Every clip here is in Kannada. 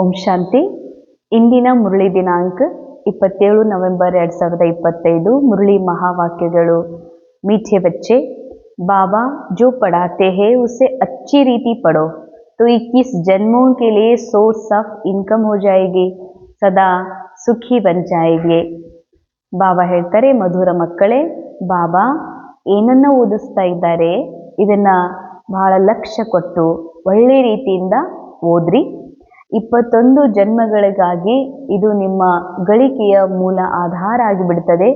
ಓಂ ಶಾಂತಿ. ಇಂದಿನ ಮುರಳಿ ದಿನಾಂಕ 27 नवंबर 2025. मुरली महावाक्यಗಳು. मीठे बच्चे, बाबा जो पढ़ाते हैं उसे अच्छी रीति पढ़ो तो 21 जन्मों के लिए सोर्स ऑफ इनकम हो जाएगी, सदा सुखी बन जाएंगे. ಬಾಬಾ ಹೇಳ್ತಾರೆ, ಮಧುರ ಮಕ್ಕಳೇ, ಬಾಬಾ ಏನನ್ನ ಓದಿಸ್ತಾ ಇದ್ದಾರೆ ಇದನ್ನ ಬಹಳ ಲಕ್ಷ್ಯ ಕೊಟ್ಟು ಒಳ್ಳೆ ರೀತಿಯಿಂದ ಓದ್ರಿ. 21 ಜನ್ಮಗಳಿಗಾಗಿ ಇದು ನಿಮ್ಮ ಗಳಿಕೆಯ ಮೂಲ ಆಧಾರ ಆಗಿಬಿಡ್ತದೆ.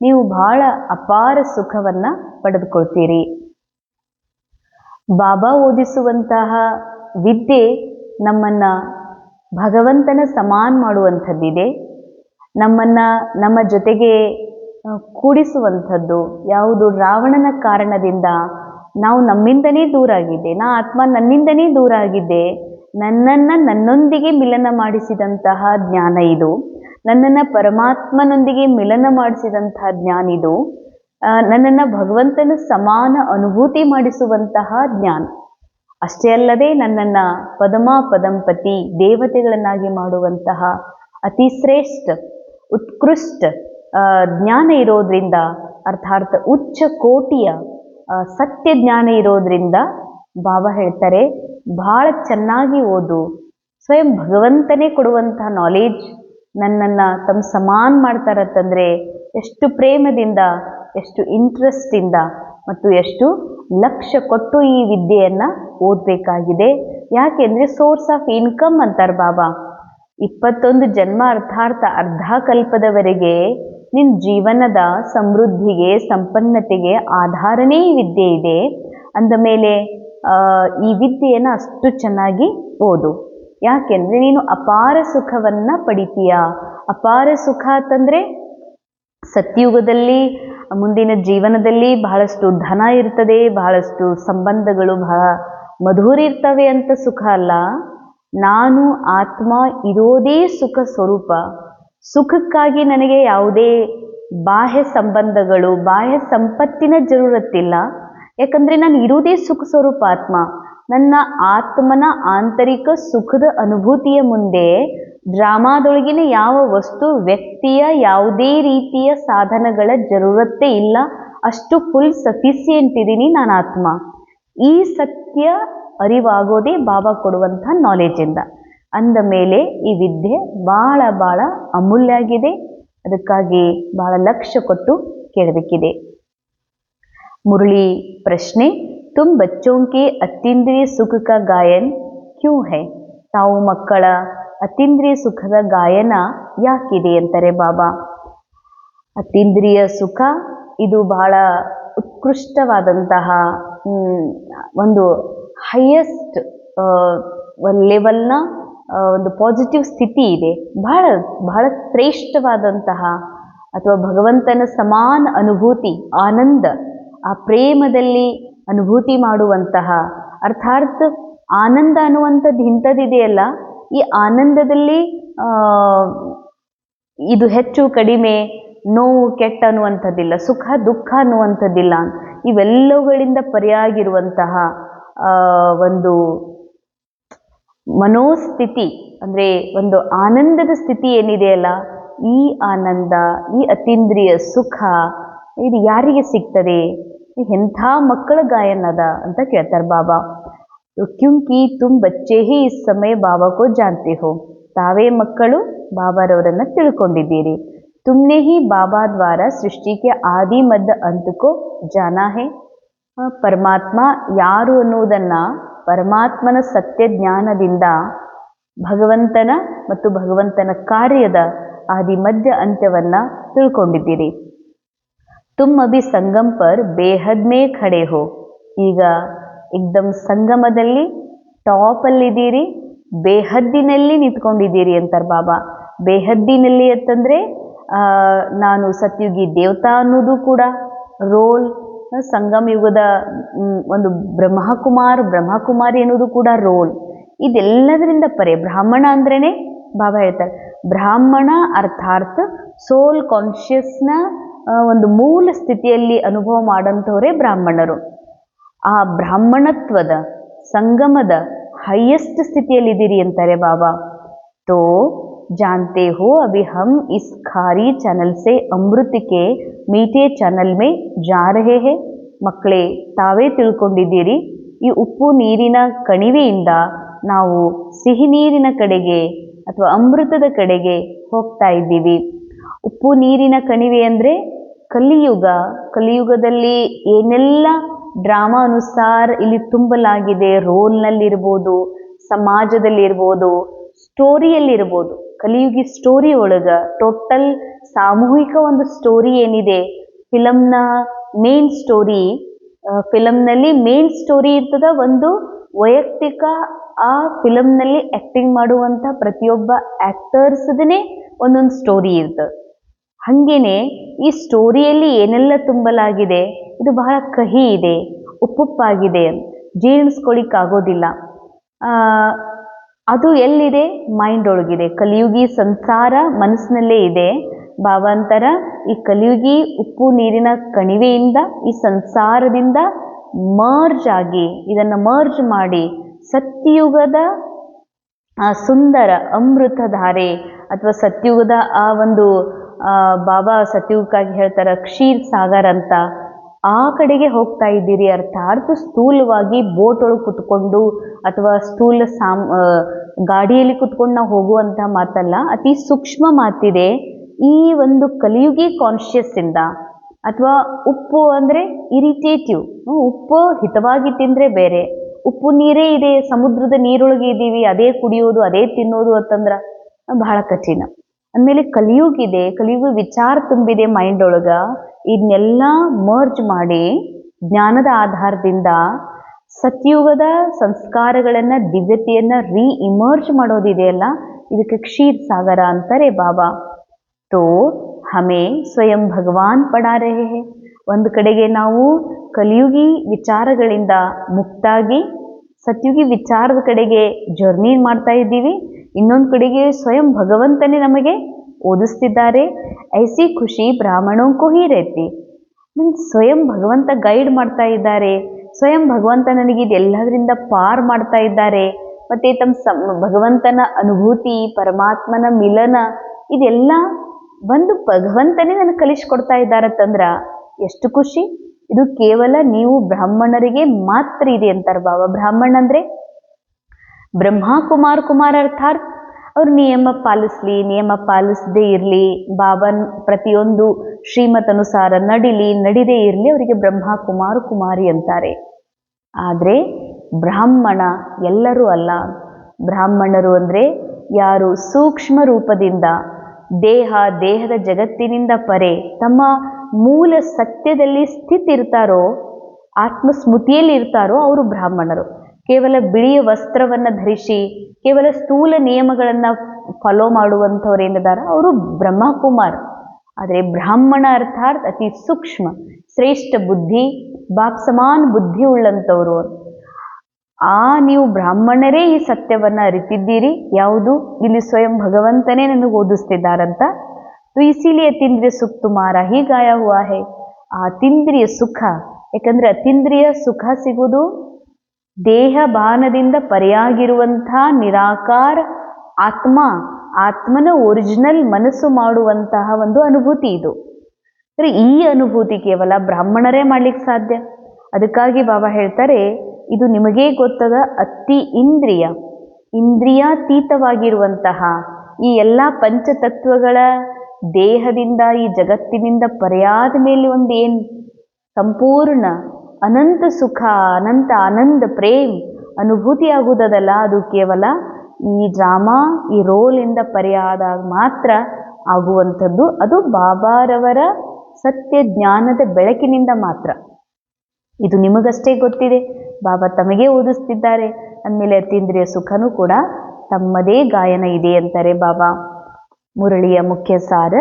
ನೀವು ಬಹಳ ಅಪಾರ ಸುಖವನ್ನ ಪಡೆದುಕೊಳ್ತೀರಿ. ಬಾಬಾ ಓದಿಸುವಂತಹ ವಿದ್ಯೆ ನಮ್ಮನ್ನ ಭಗವಂತನ ಸಮಾನ ಮಾಡುವಂಥದ್ದಿದೆ. ನಮ್ಮನ್ನ ನಮ್ಮ ಜೊತೆಗೆ ಕೂಡಿಸುವಂಥದ್ದು ಯಾವುದು? ರಾವಣನ ಕಾರಣದಿಂದ ನಾವು ನಮ್ಮಿಂದನೇ ದೂರ ಆಗಿದ್ದೆ, ನಾ ಆತ್ಮ ನನ್ನಿಂದನೇ ದೂರ ಆಗಿದ್ದೆ, ನನ್ನನ್ನು ನನ್ನೊಂದಿಗೆ ಮಿಲನ ಮಾಡಿಸಿದಂತಹ ಜ್ಞಾನ ಇದು, ನನ್ನನ್ನು ಪರಮಾತ್ಮನೊಂದಿಗೆ ಮಿಲನ ಮಾಡಿಸಿದಂತಹ ಜ್ಞಾನ ಇದು, ನನ್ನನ್ನು ಭಗವಂತನ ಸಮಾನ ಅನುಭೂತಿ ಮಾಡಿಸುವಂತಹ ಜ್ಞಾನ. ಅಷ್ಟೇ ಅಲ್ಲದೆ ನನ್ನನ್ನು ಪದಂಪತಿ ದೇವತೆಗಳನ್ನಾಗಿ ಮಾಡುವಂತಹ ಅತಿ ಶ್ರೇಷ್ಠ ಉತ್ಕೃಷ್ಟ ಜ್ಞಾನ ಇರೋದ್ರಿಂದ, ಅರ್ಥಾತ್ ಉಚ್ಚ ಕೋಟಿಯ ಸತ್ಯ ಜ್ಞಾನ ಇರೋದ್ರಿಂದ ಬಾಬಾ ಹೇಳ್ತಾರೆ, ಬಹಳ ಚೆನ್ನಾಗಿ ಓದು. ಸ್ವಯಂ ಭಗವಂತನೇ ಕೊಡುವಂತಹ ನಾಲೆಜ್ ನನ್ನನ್ನು ತಮ್ಮ ಸಮಾನ ಮಾಡ್ತಾರತ್ತಂದರೆ ಎಷ್ಟು ಪ್ರೇಮದಿಂದ, ಎಷ್ಟು ಇಂಟ್ರೆಸ್ಟಿಂದ ಮತ್ತು ಎಷ್ಟು ಲಕ್ಷ್ಯ ಕೊಟ್ಟು ಈ ವಿದ್ಯೆಯನ್ನು ಓದಬೇಕಾಗಿದೆ. ಯಾಕೆಂದರೆ ಸೋರ್ಸ್ ಆಫ್ ಇನ್ಕಮ್ ಅಂತಾರೆ ಬಾಬಾ. 21 ಜನ್ಮ ಅರ್ಥಾತ್ ಅರ್ಧ ಕಲ್ಪದವರೆಗೆ ನಿನ್ನ ಜೀವನದ ಸಮೃದ್ಧಿಗೆ, ಸಂಪನ್ನತೆಗೆ ಆಧಾರನೇ ಈ ವಿದ್ಯೆ ಇದೆ. ಅಂದ ಮೇಲೆ ಈ ವಿದ್ಯೆಯನ್ನು ಅಷ್ಟು ಚೆನ್ನಾಗಿ ಓದು. ಯಾಕೆಂದರೆ ನೀನು ಅಪಾರ ಸುಖವನ್ನು ಪಡಿತೀಯ. ಅಪಾರ ಸುಖ ಅಂತಂದರೆ ಸತ್ಯುಗದಲ್ಲಿ, ಮುಂದಿನ ಜೀವನದಲ್ಲಿ ಬಹಳಷ್ಟು ಧನ ಇರ್ತದೆ, ಬಹಳಷ್ಟು ಸಂಬಂಧಗಳು ಬಹಳ ಮಧುರ ಇರ್ತವೆ ಅಂತ ಸುಖ ಅಲ್ಲ. ನಾನು ಆತ್ಮ ಇರೋದೇ ಸುಖ ಸ್ವರೂಪ. ಸುಖಕ್ಕಾಗಿ ನನಗೆ ಯಾವುದೇ ಬಾಹ್ಯ ಸಂಬಂಧಗಳು, ಬಾಹ್ಯ ಸಂಪತ್ತಿನ ಜರೂರತ್ತಿಲ್ಲ. ಯಾಕಂದರೆ ನಾನು ಇರುವುದೇ ಸುಖ ಸ್ವರೂಪ ಆತ್ಮ. ನನ್ನ ಆತ್ಮನ ಆಂತರಿಕ ಸುಖದ ಅನುಭೂತಿಯ ಮುಂದೆ ಡ್ರಾಮಾದೊಳಗಿನ ಯಾವ ವಸ್ತು, ವ್ಯಕ್ತಿಯ ಯಾವುದೇ ರೀತಿಯ ಸಾಧನಗಳ ಜರೂರತ್ತೇ ಇಲ್ಲ. ಅಷ್ಟು ಫುಲ್ ಸಫಿಸಿಯೆಂಟ್ ಇದ್ದೀನಿ ನಾನು ಆತ್ಮ. ಈ ಸತ್ಯ ಅರಿವಾಗೋದೇ ಬಾಬಾ ಕೊಡುವಂಥ ನಾಲೆಜಿಂದ. ಅಂದ ಮೇಲೆ ಈ ವಿದ್ಯೆ ಭಾಳ ಭಾಳ ಅಮೂಲ್ಯ ಆಗಿದೆ. ಅದಕ್ಕಾಗಿ ಬಹಳ ಲಕ್ಷ್ಯ ಕೊಟ್ಟು ಕೇಳಬೇಕಿದೆ. ಮುರಳಿ ಪ್ರಶ್ನೆ, ತುಮ್ ಬಚ್ಚೋಂ ಕೆ ಅತೀಂದ್ರಿಯ ಸುಖ ಕಾ ಗಾಯನ್ ಕ್ಯೂ ಹೈ? ತಾವು ಮಕ್ಕಳ ಅತೀಂದ್ರಿಯ ಸುಖದ ಗಾಯನ ಯಾಕಿದೆ ಅಂತಾರೆ ಬಾಬಾ. ಅತೀಂದ್ರಿಯ ಸುಖ ಇದು ಬಹಳ ಉತ್ಕೃಷ್ಟವಾದಂತಹ ಒಂದು ಹೈಯೆಸ್ಟ್ ಲೆವೆಲ್ನ ಒಂದು ಪಾಸಿಟಿವ್ ಸ್ಥಿತಿ ಇದೆ. ಬಹಳ ಬಹಳ ಶ್ರೇಷ್ಠವಾದಂತಹ ಅಥವಾ ಭಗವಂತನ ಸಮಾನ ಅನುಭೂತಿ, ಆನಂದ, ಆ ಪ್ರೇಮದಲ್ಲಿ ಅನುಭೂತಿ ಮಾಡುವಂತಹ, ಅರ್ಥಾತ್ ಆನಂದ ಅನ್ನುವಂಥದ್ದು ಇಂಥದ್ದಿದೆಯಲ್ಲ, ಈ ಆನಂದದಲ್ಲಿ ಇದು ಹೆಚ್ಚು ಕಡಿಮೆ, ನೋವು ಕೆಟ್ಟ ಅನ್ನುವಂಥದ್ದಿಲ್ಲ, ಸುಖ ದುಃಖ ಅನ್ನುವಂಥದ್ದಿಲ್ಲ. ಇವೆಲ್ಲವುಗಳಿಂದ ಪರಿಯಾಗಿರುವಂತಹ ಒಂದು ಮನೋಸ್ಥಿತಿ, ಅಂದರೆ ಒಂದು ಆನಂದದ ಸ್ಥಿತಿ ಏನಿದೆಯಲ್ಲ, ಈ ಆನಂದ, ಈ ಅತೀಂದ್ರಿಯ ಸುಖ ಇದು ಯಾರಿಗೆ ಸಿಗ್ತದೆ? ಎಂಥ ಮಕ್ಕಳ ಗಾಯನದ ಅಂತ ಕೇಳ್ತಾರೆ ಬಾಬಾ. ಕ್ಯೂಂಕಿ ತುಮ್ ಬಚ್ಚೆ ಹಿ ಇಸ್ ಸಮಯ ಬಾಬಾ ಕೋ ಜಾನ್ತೆ ಹೋ. ತಾವೇ ಮಕ್ಕಳು ಬಾಬಾರವರನ್ನು ತಿಳ್ಕೊಂಡಿದ್ದೀರಿ. ತುಮ್ನೆ ಹಿ ಬಾಬಾ ದ್ವಾರ ಸೃಷ್ಟಿಗೆ ಆದಿ ಮಧ್ಯ ಅಂತಕೋ ಜಾನಾ ಹೇ. ಪರಮಾತ್ಮ ಯಾರು ಅನ್ನುವುದನ್ನು ಪರಮಾತ್ಮನ ಸತ್ಯ ಜ್ಞಾನದಿಂದ ಭಗವಂತನ ಮತ್ತು ಭಗವಂತನ ಕಾರ್ಯದ ಆದಿ ಮಧ್ಯ ಅಂತ್ಯವನ್ನು ತಿಳ್ಕೊಂಡಿದ್ದೀರಿ. ತುಮ್ ಅಭಿ ಸಂಗಮ್ ಪರ್ ಬೇಹದ್ ಮೇ ಖಡೆ ಹೋ. ಈಗ ಏಕ್ದಮ್ ಸಂಗಮದಲ್ಲಿ ಟಾಪಲ್ಲಿದ್ದೀರಿ, ಬೇಹದ್ದಿನಲ್ಲಿ ನಿಂತ್ಕೊಂಡಿದ್ದೀರಿ ಅಂತಾರೆ ಬಾಬಾ. ಬೇಹದ್ದಿನಲ್ಲಿ ಅಂತಂದರೆ ನಾನು ಸತ್ಯುಗಿ ದೇವತಾ ಅನ್ನೋದು ಕೂಡ ರೋಲ್. ಸಂಗಮ ಯುಗದ ಒಂದು ಬ್ರಹ್ಮಕುಮಾರಿ ಅನ್ನೋದು ಕೂಡ ರೋಲ್. ಇದೆಲ್ಲದರಿಂದ ಬ್ರಾಹ್ಮಣ ಅಂದ್ರೇ ಬಾಬಾ ಹೇಳ್ತಾರೆ, ಬ್ರಾಹ್ಮಣ ಅರ್ಥಾತ್ ಸೋಲ್ ಕಾನ್ಷಿಯಸ್ನ ಒಂದು ಮೂಲ ಸ್ಥಿತಿಯಲ್ಲಿ ಅನುಭವ ಮಾಡೋಂಥವರೇ ಬ್ರಾಹ್ಮಣರು. ಆ ಬ್ರಾಹ್ಮಣತ್ವದ ಸಂಗಮದ ಹೈಯೆಸ್ಟ್ ಸ್ಥಿತಿಯಲ್ಲಿದ್ದೀರಿ ಅಂತಾರೆ ಬಾಬಾ. तो जानते हो अभी हम इस खारी चैनल से अमृत के मीठे ಚಾನಲ್ में जा रहे हैं. ಮಕ್ಕಳೇ, ತಾವೇ ತಿಳ್ಕೊಂಡಿದ್ದೀರಿ, ಈ ಉಪ್ಪು ನೀರಿನ ಕಣಿವೆಯಿಂದ ನಾವು ಸಿಹಿ ನೀರಿನ ಕಡೆಗೆ ಅಥವಾ ಅಮೃತದ ಕಡೆಗೆ ಹೋಗ್ತಾ ಇದ್ದೀವಿ. ಉಪ್ಪು ನೀರಿನ ಕಣಿವೆ ಅಂದರೆ ಕಲಿಯುಗ. ಕಲಿಯುಗದಲ್ಲಿ ಏನೆಲ್ಲ ಡ್ರಾಮಾ ಅನುಸಾರ ಇಲ್ಲಿ ತುಂಬಲಾಗಿದೆ, ರೋಲ್ನಲ್ಲಿರ್ಬೋದು, ಸಮಾಜದಲ್ಲಿರ್ಬೋದು, ಸ್ಟೋರಿಯಲ್ಲಿರ್ಬೋದು. ಕಲಿಯುಗಿ ಸ್ಟೋರಿ ಒಳಗ ಟೋಟಲ್ ಸಾಮೂಹಿಕ ಒಂದು ಸ್ಟೋರಿ ಏನಿದೆ, ಫಿಲಮ್ನ ಮೇನ್ ಸ್ಟೋರಿ, ಫಿಲಮ್ನಲ್ಲಿ ಮೇನ್ ಸ್ಟೋರಿ ಇರ್ತದ, ಒಂದು ವೈಯಕ್ತಿಕ ಆ ಫಿಲಮ್ನಲ್ಲಿ ಆ್ಯಕ್ಟಿಂಗ್ ಮಾಡುವಂಥ ಪ್ರತಿಯೊಬ್ಬ ಆ್ಯಕ್ಟರ್ಸ್ದೇ ಒಂದೊಂದು ಸ್ಟೋರಿ ಇರ್ತದೆ. ಹಾಗೇನೆ ಈ ಸ್ಟೋರಿಯಲ್ಲಿ ಏನೆಲ್ಲ ತುಂಬಲಾಗಿದೆ, ಇದು ಬಹಳ ಕಹಿ ಇದೆ, ಉಪ್ಪುಪ್ಪಾಗಿದೆ, ಜೀರ್ಣಿಸ್ಕೊಳ್ಳಿಕ್ಕಾಗೋದಿಲ್ಲ. ಅದು ಎಲ್ಲಿದೆ? ಮೈಂಡ್ ಒಳಗಿದೆ. ಕಲಿಯುಗಿ ಸಂಸಾರ ಮನಸ್ಸಿನಲ್ಲೇ ಇದೆ. ಭಾವಾಂತರ ಈ ಕಲಿಯುಗಿ ಉಪ್ಪು ನೀರಿನ ಕಣಿವೆಯಿಂದ ಈ ಸಂಸಾರದಿಂದ ಮರ್ಜ್ ಆಗಿ, ಇದನ್ನು ಮರ್ಜ್ ಮಾಡಿ ಸತ್ಯಯುಗದ ಆ ಸುಂದರ ಅಮೃತಧಾರೆ ಅಥವಾ ಸತ್ಯಯುಗದ ಆ ಒಂದು ಬಾಬಾ ಸತ್ಯಯುಗಕ್ಕಾಗಿ ಹೇಳ್ತಾರೆ ಕ್ಷೀರ್ ಸಾಗರ್ ಅಂತ, ಆ ಕಡೆಗೆ ಹೋಗ್ತಾ ಇದ್ದೀರಿ. ಅರ್ಥಾತ್ ಸ್ಥೂಲವಾಗಿ ಬೋಟ್ ಒಳಗೆ ಕುತ್ಕೊಂಡು ಅಥವಾ ಸ್ಥೂಲ ಗಾಡಿಯಲ್ಲಿ ಕುತ್ಕೊಂಡು ನಾವು ಹೋಗುವಂಥ ಮಾತಲ್ಲ, ಅತಿ ಸೂಕ್ಷ್ಮ ಮಾತಿದೆ. ಈ ಒಂದು ಕಲಿಯುಗಿ ಕಾನ್ಷಿಯಸ್ ಇಂದ, ಅಥವಾ ಉಪ್ಪು ಅಂದರೆ ಇರಿಟೇಟಿವ್, ಉಪ್ಪು ಹಿತವಾಗಿ ತಿಂದರೆ ಬೇರೆ, ಉಪ್ಪು ನೀರೇ ಇದೆ, ಸಮುದ್ರದ ನೀರೊಳಗೆ ಇದ್ದೀವಿ, ಅದೇ ಕುಡಿಯೋದು ಅದೇ ತಿನ್ನೋದು ಅಂತಂದ್ರೆ ಬಹಳ ಕಠಿಣ. ಅಂದಮೇಲೆ ಕಲಿಯುಗಿದೆ, ಕಲಿಯುಗ ವಿಚಾರ ತುಂಬಿದೆ ಮೈಂಡ್ ಒಳಗ. ಇದನ್ನೆಲ್ಲ ಮರ್ಜ್ ಮಾಡಿ ಜ್ಞಾನದ ಆಧಾರದಿಂದ ಸತ್ಯುಗದ ಸಂಸ್ಕಾರಗಳನ್ನು, ದಿವ್ಯತೆಯನ್ನು ಇಮರ್ಜ್ ಮಾಡೋದಿದೆಯಲ್ಲ, ಇದಕ್ಕೆ ಕ್ಷೀರ್ ಸಾಗರ ಅಂತಾರೆ ಬಾಬಾ. ತೋ ಹಮೇ ಸ್ವಯಂ ಭಗವಾನ್ ಪಡಾ ರಹೆ ಹೇ. ಒಂದು ಕಡೆಗೆ ನಾವು ಕಲಿಯುಗಿ ವಿಚಾರಗಳಿಂದ ಮುಕ್ತಾಗಿ ಸತ್ಯುಗಿ ವಿಚಾರದ ಕಡೆಗೆ ಜರ್ನಿ ಮಾಡ್ತಾ ಇದ್ದೀವಿ. ಇನ್ನೊಂದು ಕಡೆಗೆ ಸ್ವಯಂ ಭಗವಂತನೇ ನಮಗೆ ಓದಿಸ್ತಿದ್ದಾರೆ. ಐಸಿ ಖುಷಿ ಬ್ರಾಹ್ಮಣೋಂಕೋ ಹಿ ರೇತಿ. ಸ್ವಯಂ ಭಗವಂತ ಗೈಡ್ ಮಾಡ್ತಾ ಇದ್ದಾರೆ, ಸ್ವಯಂ ಭಗವಂತ ನನಗೆ ಇದೆಲ್ಲದರಿಂದ ಪಾರ್ ಮಾಡ್ತಾ ಇದ್ದಾರೆ. ಮತ್ತು ತಮ್ಮ ಭಗವಂತನ ಅನುಭೂತಿ, ಪರಮಾತ್ಮನ ಮಿಲನ, ಇದೆಲ್ಲ ಒಂದು ಭಗವಂತನೇ ನನಗೆ ಕಲಿಸ್ಕೊಡ್ತಾ ಇದ್ದಾರಂತಂದ್ರೆ ಎಷ್ಟು ಖುಷಿ. ಇದು ಕೇವಲ ನೀವು ಬ್ರಾಹ್ಮಣರಿಗೆ ಮಾತ್ರ ಇದೆ ಅಂತಾರೆ ಬಾಬಾ. ಬ್ರಾಹ್ಮಣ ಅಂದರೆ ಬ್ರಹ್ಮ ಕುಮಾರ್ ಅರ್ಥಾತ್ ಅವ್ರು ನಿಯಮ ಪಾಲಿಸ್ಲಿ, ನಿಯಮ ಪಾಲಿಸದೇ ಇರಲಿ, ಬಾಬನ್ ಪ್ರತಿಯೊಂದು ಶ್ರೀಮತ್ ಅನುಸಾರ ನಡಿದೇ ಇರಲಿ, ಅವರಿಗೆ ಬ್ರಹ್ಮ ಕುಮಾರಿ ಅಂತಾರೆ. ಆದರೆ ಬ್ರಾಹ್ಮಣ ಎಲ್ಲರೂ ಅಲ್ಲ. ಬ್ರಾಹ್ಮಣರು ಅಂದರೆ ಯಾರು ಸೂಕ್ಷ್ಮ ರೂಪದಿಂದ ದೇಹದ ಜಗತ್ತಿನಿಂದ ಪರೆ ತಮ್ಮ ಮೂಲ ಸತ್ಯದಲ್ಲಿ ಸ್ಥಿತಿರ್ತಾರೋ, ಆತ್ಮಸ್ಮೃತಿಯಲ್ಲಿ ಇರ್ತಾರೋ ಅವರು ಬ್ರಾಹ್ಮಣರು. ಕೇವಲ ಬಿಳಿಯ ವಸ್ತ್ರವನ್ನು ಧರಿಸಿ ಕೇವಲ ಸ್ಥೂಲ ನಿಯಮಗಳನ್ನು ಫಾಲೋ ಮಾಡುವಂಥವ್ರು ಏನಿದಾರ ಅವರು ಬ್ರಹ್ಮಕುಮಾರ್. ಆದರೆ ಬ್ರಾಹ್ಮಣ ಅರ್ಥಾತ್ ಅತಿ ಸೂಕ್ಷ್ಮ ಶ್ರೇಷ್ಠ ಬುದ್ಧಿ, ಬಾಪ್ ಸಮಾನ ಬುದ್ಧಿ ಉಳ್ಳಂಥವ್ರು. ನೀವು ಬ್ರಾಹ್ಮಣರೇ ಈ ಸತ್ಯವನ್ನು ಅರಿತಿದ್ದೀರಿ. ಯಾವುದು? ಇಲ್ಲಿ ಸ್ವಯಂ ಭಗವಂತನೇ ನನಗೆ ಓದಿಸ್ತಿದ್ದಾರಂತ. ಇಸಿಲಿಯೇ ಅತೀಂದ್ರಿಯ ಸುಖ ತುಮಾರ ಹೀ ಗಾಯ ಹುವಾ ಹೇ. ಆ ಅತೀಂದ್ರಿಯ ಸುಖ, ಯಾಕಂದ್ರೆ ಅತೀಂದ್ರಿಯ ಸುಖ ಸಿಗುವುದು ದೇಹ ಬಾನದಿಂದ ಪರೆಯಾಗಿರುವಂಥ ನಿರಾಕಾರ ಆತ್ಮನ ಒರಿಜಿನಲ್ ಮನಸ್ಸು ಮಾಡುವಂತಹ ಒಂದು ಅನುಭೂತಿ ಇದು. ಈ ಅನುಭೂತಿ ಕೇವಲ ಬ್ರಾಹ್ಮಣರೇ ಮಾಡ್ಲಿಕ್ಕೆ ಸಾಧ್ಯ. ಅದಕ್ಕಾಗಿ ಬಾಬಾ ಹೇಳ್ತಾರೆ, ಇದು ನಿಮಗೇ ಗೊತ್ತದ ಅತಿ ಇಂದ್ರಿಯಾತೀತವಾಗಿರುವಂತಹ ಈ ಎಲ್ಲ ಪಂಚತತ್ವಗಳ ದೇಹದಿಂದ ಈ ಜಗತ್ತಿನಿಂದ ಪರ್ಯಾದ ಮೇಲೆ ಒಂದು ಏನು ಸಂಪೂರ್ಣ ಅನಂತ ಸುಖ, ಅನಂತ ಆನಂದ, ಪ್ರೇಮ್ ಅನುಭೂತಿ ಆಗುವುದಲ್ಲ, ಅದು ಕೇವಲ ಈ ಡ್ರಾಮಾ, ಈ ರೋಲಿಂದ ಪರ್ಯಾದಾಗ ಮಾತ್ರ ಆಗುವಂಥದ್ದು. ಅದು ಬಾಬಾರವರ ಸತ್ಯ ಜ್ಞಾನದ ಬೆಳಕಿನಿಂದ ಮಾತ್ರ. ಇದು ನಿಮಗಷ್ಟೇ ಗೊತ್ತಿದೆ. ಬಾಬಾ ತಮಗೆ ಓದಿಸ್ತಿದ್ದಾರೆ ಅಂದಮೇಲೆ ಅತೀಂದ್ರಿಯ ಸುಖನೂ ಕೂಡ ತಮ್ಮದೇ ಗಾಯನ ಇದೆ ಅಂತಾರೆ ಬಾಬಾ. ಮುರಳಿಯ ಮುಖ್ಯ ಸಾರ,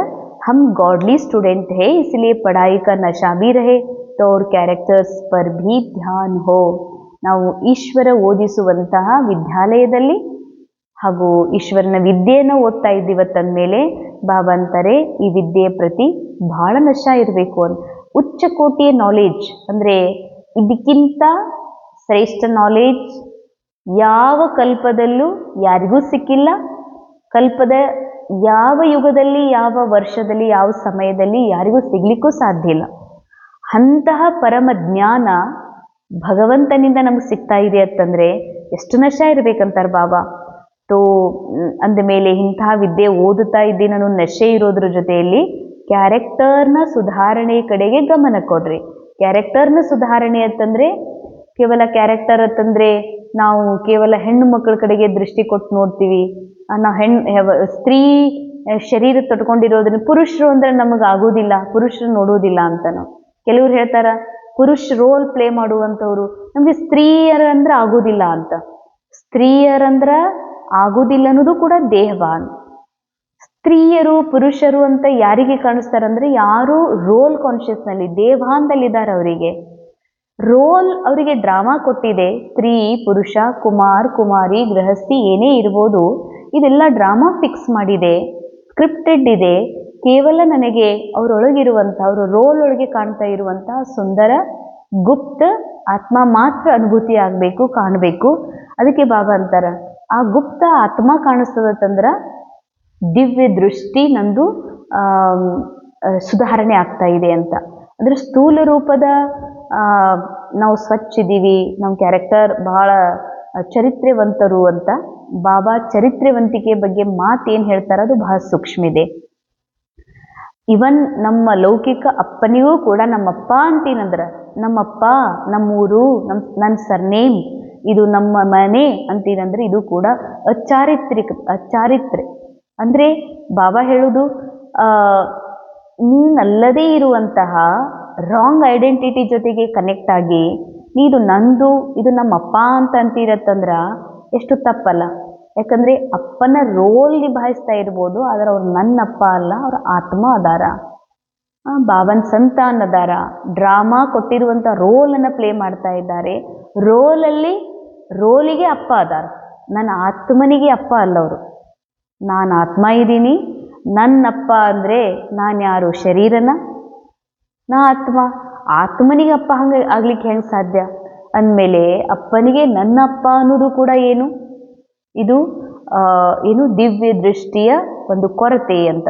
ಹಮ್ गॉडली स्टूडेंट है इसलिए पढ़ाई का नशा भी रहे तो और ಕ್ಯಾರೆಕ್ಟರ್ಸ್ ಪರ್ भी ಧ್ಯಾನ್ ಹೋ. ನಾವು ಈಶ್ವರ ಓದಿಸುವಂತಹ ವಿದ್ಯಾಲಯದಲ್ಲಿ ಹಾಗೂ ಈಶ್ವರನ ವಿದ್ಯೆಯನ್ನು ಓದ್ತಾ ಇದ್ದೀವತ್ತಂದಮೇಲೆ ಬಾಬಾ ಅಂತಾರೆ ಈ ವಿದ್ಯೆಯ ಪ್ರತಿ ಬಹಳ ನಶಾ ಇರಬೇಕು ಅಂತ. ಉಚ್ಚ ಕೋಟಿಯ ನಾಲೆಡ್ಜ್ ಅಂದರೆ ಇದಕ್ಕಿಂತ ಶ್ರೇಷ್ಠ ನಾಲೆಡ್ಜ್ ಯಾವ ಕಲ್ಪದಲ್ಲೂ ಯಾರಿಗೂ ಸಿಕ್ಕಿಲ್ಲ, ಕಲ್ಪದ ಯಾವ ಯುಗದಲ್ಲಿ, ಯಾವ ವರ್ಷದಲ್ಲಿ, ಯಾವ ಸಮಯದಲ್ಲಿ ಯಾರಿಗೂ ಸಿಗ್ಲಿಕ್ಕೂ ಸಾಧ್ಯ ಇಲ್ಲ. ಅಂತಹ ಪರಮ ಜ್ಞಾನ ಭಗವಂತನಿಂದ ನಮ್ಗೆ ಸಿಗ್ತಾ ಇದೆ ಅಂತಂದ್ರೆ ಎಷ್ಟು ನಶ ಇರ್ಬೇಕಂತಾರೆ ಬಾಬಾ. ತೋ ಅಂದ ಮೇಲೆ ಇಂತಹ ವಿದ್ಯೆ ಓದುತ್ತಾ ಇದ್ದೀನಿ ನಾನು, ನಶೆ ಇರೋದ್ರ ಜೊತೆಯಲ್ಲಿ ಕ್ಯಾರೆಕ್ಟರ್ನ ಸುಧಾರಣೆ ಕಡೆಗೆ ಗಮನ ಕೊಡ್ರಿ. ಕ್ಯಾರೆಕ್ಟರ್ನ ಸುಧಾರಣೆ ಅಂತಂದ್ರೆ ಕೇವಲ ಕ್ಯಾರೆಕ್ಟರ್ ಅಂತಂದ್ರೆ ನಾವು ಕೇವಲ ಹೆಣ್ಣು ಮಕ್ಕಳ ಕಡೆಗೆ ದೃಷ್ಟಿ ಕೊಟ್ಟು ನೋಡ್ತೀವಿ. ನಾವು ಸ್ತ್ರೀ ಶರೀರ ತೊಟ್ಕೊಂಡಿರೋದ್ರಿಂದ ಪುರುಷರು ಅಂದ್ರೆ ನಮಗೆ ಆಗೋದಿಲ್ಲ, ಪುರುಷರು ನೋಡೋದಿಲ್ಲ ಅಂತನೋ. ಕೆಲವ್ರು ಹೇಳ್ತಾರ ಪುರುಷ ರೋಲ್ ಪ್ಲೇ ಮಾಡುವಂಥವ್ರು ನಮಗೆ ಸ್ತ್ರೀಯರ ಅಂದ್ರೆ ಆಗೋದಿಲ್ಲ ಅಂತ. ಸ್ತ್ರೀಯರಂದ್ರ ಆಗೋದಿಲ್ಲ ಅನ್ನೋದು ಕೂಡ ದೇಹವಾನ್. ಸ್ತ್ರೀಯರು ಪುರುಷರು ಅಂತ ಯಾರಿಗೆ ಕಾಣಿಸ್ತಾರಂದ್ರೆ ಯಾರು ರೋಲ್ ಕಾನ್ಶಿಯಸ್ನಲ್ಲಿ ದೇವಾಂತಲ್ಲಿದ್ದಾರೆ. ಅವರಿಗೆ ರೋಲ್, ಅವರಿಗೆ ಡ್ರಾಮಾ ಕೊಟ್ಟಿದೆ. ಸ್ತ್ರೀ, ಪುರುಷ, ಕುಮಾರ್, ಕುಮಾರಿ, ಗೃಹಸ್ಥಿ ಏನೇ ಇರ್ಬೋದು, ಇದೆಲ್ಲ ಡ್ರಾಮಾ ಫಿಕ್ಸ್ ಮಾಡಿದೆ, ಸ್ಕ್ರಿಪ್ಟೆಡ್ ಇದೆ. ಕೇವಲ ನನಗೆ ಅವರೊಳಗಿರುವಂಥ, ಅವರ ರೋಲ್ ಒಳಗೆ ಕಾಣ್ತಾ ಇರುವಂತಹ ಸುಂದರ ಗುಪ್ತ ಆತ್ಮ ಮಾತ್ರ ಅನುಭೂತಿ ಆಗಬೇಕು, ಕಾಣಬೇಕು. ಅದಕ್ಕೆ ಬಾಬಾ ಅಂತಾರ ಆ ಗುಪ್ತ ಆತ್ಮ ಕಾಣಿಸ್ತದಂದ್ರ ದಿವ್ಯ ದೃಷ್ಟಿ ನಂದು ಸುಧಾರಣೆ ಆಗ್ತಾ ಇದೆ ಅಂತ. ಅಂದ್ರೆ ಸ್ಥೂಲ ರೂಪದ ನಾವು ಸ್ವಚ್ಛ ಇದ್ದೀವಿ, ನಮ್ಮ ಕ್ಯಾರೆಕ್ಟರ್ ಬಹಳ ಚರಿತ್ರೆವಂತರು ಅಂತ ಬಾಬಾ ಚರಿತ್ರೆವಂತಿಕೆ ಬಗ್ಗೆ ಮಾತೇನು ಹೇಳ್ತಾರ ಅದು ಬಹಳ ಸೂಕ್ಷ್ಮ ಇದೆ. ಇವನ್ ನಮ್ಮ ಲೌಕಿಕ ಅಪ್ಪನಿಗೂ ಕೂಡ ನಮ್ಮಪ್ಪ ಅಂತೀನಂದ್ರ ನಮ್ಮಪ್ಪ, ನಮ್ಮೂರು, ನನ್ನ ಸರ್ನೇಮ್, ಇದು ನಮ್ಮ ಮನೆ ಅಂತೀನಂದ್ರೆ ಇದು ಕೂಡ ಅಚಾರಿತ್ರೆ. ಅಂದ್ರೆ ಬಾಬಾ ಹೇಳುದು ನೀನಲ್ಲದೇ ಇರುವಂತಹ ರಾಂಗ್ ಐಡೆಂಟಿಟಿ ಜೊತೆಗೆ ಕನೆಕ್ಟ್ ಆಗಿ ನೀದು ನಂದು, ಇದು ನಮ್ಮಪ್ಪ ಅಂತ ಅಂತೀರತ್ತಂದ್ರ ಎಷ್ಟು ತಪ್ಪಲ್ಲ. ಯಾಕಂದ್ರೆ ಅಪ್ಪನ ರೋಲ್ ನಿಭಾಯಿಸ್ತಾ ಇರ್ಬೋದು, ಆದ್ರೆ ಅವ್ರು ನನ್ನ ಅಪ್ಪ ಅಲ್ಲ, ಅವ್ರ ಆತ್ಮ ಅದಾರ, ಬಾಬನ್ ಸಂತಾನ ಅದಾರ. ಡ್ರಾಮಾ ಕೊಟ್ಟಿರುವಂಥ ರೋಲನ್ನು ಪ್ಲೇ ಮಾಡ್ತಾ ಇದ್ದಾರೆ. ರೋಲಿಗೆ ಅಪ್ಪ ಅದಾರ, ನನ್ನ ಆತ್ಮನಿಗೆ ಅಪ್ಪ ಅಲ್ಲ ಅವರು. ನಾನು ಆತ್ಮ ಇದ್ದೀನಿ, ನನ್ನಪ್ಪ ಅಂದರೆ ನಾನು ಯಾರು? ಶರೀರನ? ನಾ ಆತ್ಮನಿಗೆ ಅಪ್ಪ ಹಂಗೆ ಆಗ್ಲಿಕ್ಕೆ ಹೆಂಗೆ ಸಾಧ್ಯ? ಅಂದಮೇಲೆ ಅಪ್ಪನಿಗೆ ನನ್ನ ಅಪ್ಪ ಅನ್ನೋದು ಕೂಡ ಇದು ದಿವ್ಯ ದೃಷ್ಟಿಯ ಒಂದು ಕೊರತೆ ಅಂತ,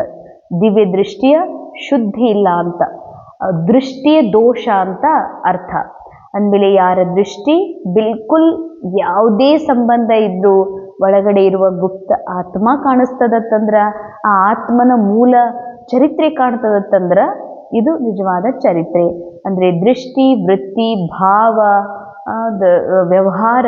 ದಿವ್ಯ ದೃಷ್ಟಿಯ ಶುದ್ಧಿ ಇಲ್ಲ ಅಂತ, ದೃಷ್ಟಿಯ ದೋಷ ಅಂತ ಅರ್ಥ. ಅಂದಮೇಲೆ ಯಾರ ದೃಷ್ಟಿ ಬಿಲ್ಕುಲ್ ಯಾವುದೇ ಸಂಬಂಧ ಇದ್ರೂ ಒಳಗಡೆ ಇರುವ ಗುಪ್ತ ಆತ್ಮ ಕಾಣಿಸ್ತದತ್ತಂದ್ರ, ಆ ಆತ್ಮನ ಮೂಲ ಚರಿತ್ರೆ ಕಾಣ್ತದತ್ತಂದ್ರ ಇದು ನಿಜವಾದ ಚರಿತ್ರೆ. ಅಂದ್ರೆ ದೃಷ್ಟಿ, ವೃತ್ತಿ, ಭಾವ, ವ್ಯವಹಾರ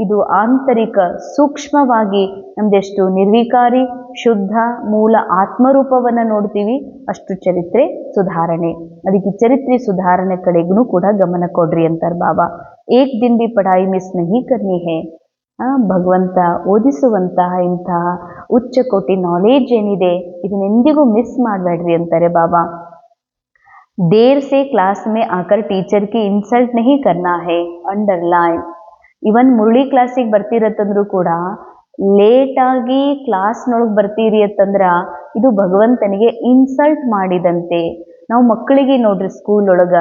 ಇದು ಆಂತರಿಕ ಸೂಕ್ಷ್ಮವಾಗಿ ನಮ್ದೆಷ್ಟು ನಿರ್ವಿಕಾರಿ ಶುದ್ಧ ಮೂಲ ಆತ್ಮರೂಪವನ್ನು ನೋಡ್ತೀವಿ, ಅಷ್ಟು ಚರಿತ್ರೆ ಸುಧಾರಣೆ. ಅದಕ್ಕೆ ಚರಿತ್ರೆ ಸುಧಾರಣೆ ಕಡೆಗೂ ಕೂಡ ಗಮನ ಕೊಡ್ರಿ ಅಂತಾರೆ ಬಾಬಾ. ಏಕ್ ದಿನ ಬಿ ಪಢಾಯಿ ಮಿಸ್ ನಹಿ ಕರ್ನಿ ಹೇ. ಭಗವಂತ ಓದಿಸುವಂತಹ ಇಂತಹ ಉಚ್ಚ ಕೋಟಿ ನಾಲೆಡ್ಜ್ ಏನಿದೆ ಇದನ್ನೆಂದಿಗೂ ಮಿಸ್ ಮಾಡಬೇಡ್ರಿ ಅಂತಾರೆ ಬಾಬಾ. ದೇರ್ ಸೆ ಕ್ಲಾಸ್ ಮೇ ಆಕರ್ ಟೀಚರ್ ಕಿ ಇನ್ಸಲ್ಟ್ ನಹಿ ಕರ್ನಾ ಹೇ, ಅಂಡರ್ಲೈನ್. ಇವನ್ ಮುರಳಿ ಕ್ಲಾಸಿಗೆ ಬರ್ತಿರತ್ತಂದ್ರೂ ಕೂಡ ಲೇಟಾಗಿ ಕ್ಲಾಸ್ನೊಳಗೆ ಬರ್ತೀರಿ ಅಂತಂದ್ರ ಇದು ಭಗವಂತನಿಗೆ ಇನ್ಸಲ್ಟ್ ಮಾಡಿದಂತೆ. ನಾವು ಮಕ್ಕಳಿಗೆ ನೋಡ್ರಿ ಸ್ಕೂಲ್ ಒಳಗ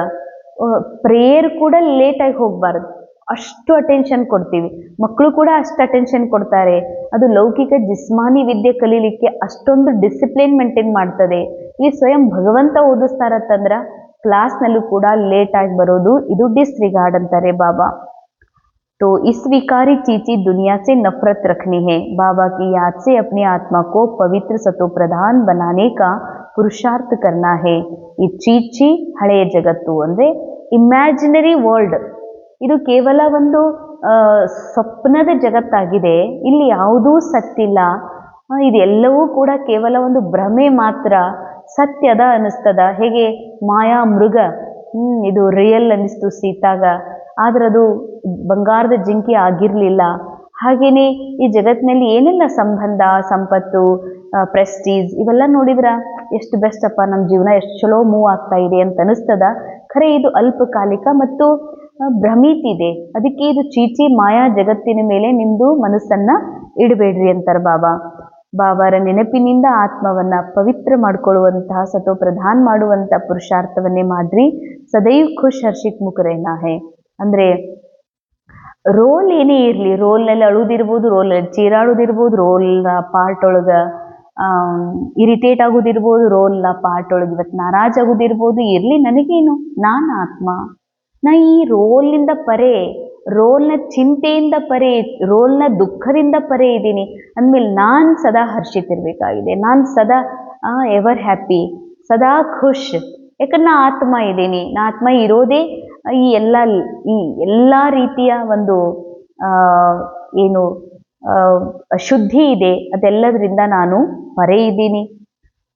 ಪ್ರೇಯರ್ ಕೂಡ ಲೇಟಾಗಿ ಹೋಗ್ಬಾರ್ದು, ಅಷ್ಟು ಅಟೆನ್ಷನ್ ಕೊಡ್ತೀವಿ. ಮಕ್ಕಳು ಕೂಡ ಅಷ್ಟು ಅಟೆನ್ಷನ್ ಕೊಡ್ತಾರೆ. ಅದು ಲೌಕಿಕ ಜಿಸ್ಮಾನಿ ವಿದ್ಯೆ ಕಲೀಲಿಕ್ಕೆ ಅಷ್ಟೊಂದು ಡಿಸಿಪ್ಲಿನ್ ಮೇಂಟೈನ್ ಮಾಡ್ತದೆ. ಈ ಸ್ವಯಂ ಭಗವಂತ ಓದಿಸ್ತಾರತ್ತಂದ್ರ ಕ್ಲಾಸ್ನಲ್ಲೂ ಕೂಡ ಲೇಟಾಗಿ ಬರೋದು ಇದು ಡಿಸ್ರಿಗಾರ್ಡ್ ಅಂತಾರೆ ಬಾಬಾ. तो इस विकारी चीची दुनिया से नफरत रखनी है, बाबा की याद से अपनी आत्मा को पवित्र सतो प्रधान बनाने का पुरुषार्थ करना है. ಈ ಚೀಚಿ ಹಳೆಯ ಜಗತ್ತು ಅಂದ್ರೆ ಇಮ್ಯಾಜಿನರಿ ವರ್ಲ್ಡ್, ಇದು ಕೇವಲ ಒಂದು ಸ್ವಪ್ನದ ಜಗತ್ತಾಗಿದೆ. ಇಲ್ಲಿ ಯಾವುದೂ ಸತ್ತಿಲ್ಲ, ಇದೆಲ್ಲವೂ ಕೂಡ ಕೇವಲ ಒಂದು ಭ್ರಮೆ ಮಾತ್ರ. ಸತ್ಯದ ಅನಿಸ್ತದ, ಹೇಗೆ ಮಾಯಾ ಮೃಗ ಇದು ರಿಯಲ್ ಅನಿಸ್ತು ಸೀತಾಗ, ಆದ್ರೆ ಅದು ಬಂಗಾರದ ಜಿಂಕೆ ಆಗಿರಲಿಲ್ಲ. ಹಾಗೇನೆ ಈ ಜಗತ್ತಿನಲ್ಲಿ ಏನೆಲ್ಲ ಸಂಬಂಧ, ಸಂಪತ್ತು, ಪ್ರೆಸ್ಟೀಜ್ ಇವೆಲ್ಲ ನೋಡಿದ್ರ ಎಷ್ಟು ಬೆಸ್ಟ್ ಅಪ್ಪ, ನಮ್ಮ ಜೀವನ ಎಷ್ಟು ಚಲೋ ಮೂವ್ ಆಗ್ತಾ ಇದೆ ಅಂತ ಅನಿಸ್ತದ. ಖರೆ ಇದು ಅಲ್ಪಕಾಲಿಕ ಮತ್ತು ಭ್ರಮೀತಿ ಇದೆ. ಅದಕ್ಕೆ ಇದು ಚೀಚಿ ಮಾಯಾ ಜಗತ್ತಿನ ಮೇಲೆ ನಿಮ್ದು ಮನಸ್ಸನ್ನ ಇಡಬೇಡ್ರಿ ಅಂತಾರೆ ಬಾಬಾ. ಬಾಬಾರ ನೆನಪಿನಿಂದ ಆತ್ಮವನ್ನ ಪವಿತ್ರ ಮಾಡ್ಕೊಳ್ಳುವಂತಹ ಸತೋ ಪ್ರಧಾನ್ ಮಾಡುವಂಥ ಪುರುಷಾರ್ಥವನ್ನೇ ಮಾಡ್ರಿ. ಸದೈವ್ ಖುಷ್ ಹರ್ಷಿತ್ ಮುಖರೇನಾ ಹೇ. ಅಂದ್ರೆ ರೋಲ್ ಏನೇ ಇರಲಿ, ರೋಲ್ನಲ್ಲಿ ಅಳುವುದಿರ್ಬೋದು, ರೋಲ್ನಲ್ಲಿ ಚೀರಾಡೋದಿರ್ಬೋದು, ರೋಲ್ನ ಪಾರ್ಟ್ ಒಳಗೆ ಇರಿಟೇಟ್ ಆಗೋದಿರ್ಬೋದು, ರೋಲ್ನ ಪಾರ್ಟ್ ಒಳಗೆ ಇವತ್ತು ನಾರಾಜ್ ಆಗೋದಿರ್ಬೋದು, ಇರಲಿ, ನನಗೇನು, ನಾನು ಆತ್ಮ, ನಾ ಈ ರೋಲಿಂದ ಪರೆ, ರೋಲ್ನ ಚಿಂತೆಯಿಂದ ಪರೆ, ರೋಲ್ನ ದುಃಖದಿಂದ ಪರೆ ಇದ್ದೀನಿ ಅಂದಮೇಲೆ ನಾನು ಸದಾ ಹರ್ಷಿತಿರ್ಬೇಕಾಗಿದೆ, ನಾನು ಸದಾ ಎವರ್ ಹ್ಯಾಪಿ, ಸದಾ ಖುಷ್. ಯಾಕಂದ್ರೆ ನಾ ಆತ್ಮ ಇದ್ದೀನಿ, ನಾ ಆತ್ಮ ಇರೋದೇ ಈ ಎಲ್ಲ ರೀತಿಯ ಒಂದು ಏನು ಶುದ್ಧಿ ಇದೆ ಅದೆಲ್ಲದರಿಂದ ನಾನು ಪರೆ ಇದ್ದೀನಿ.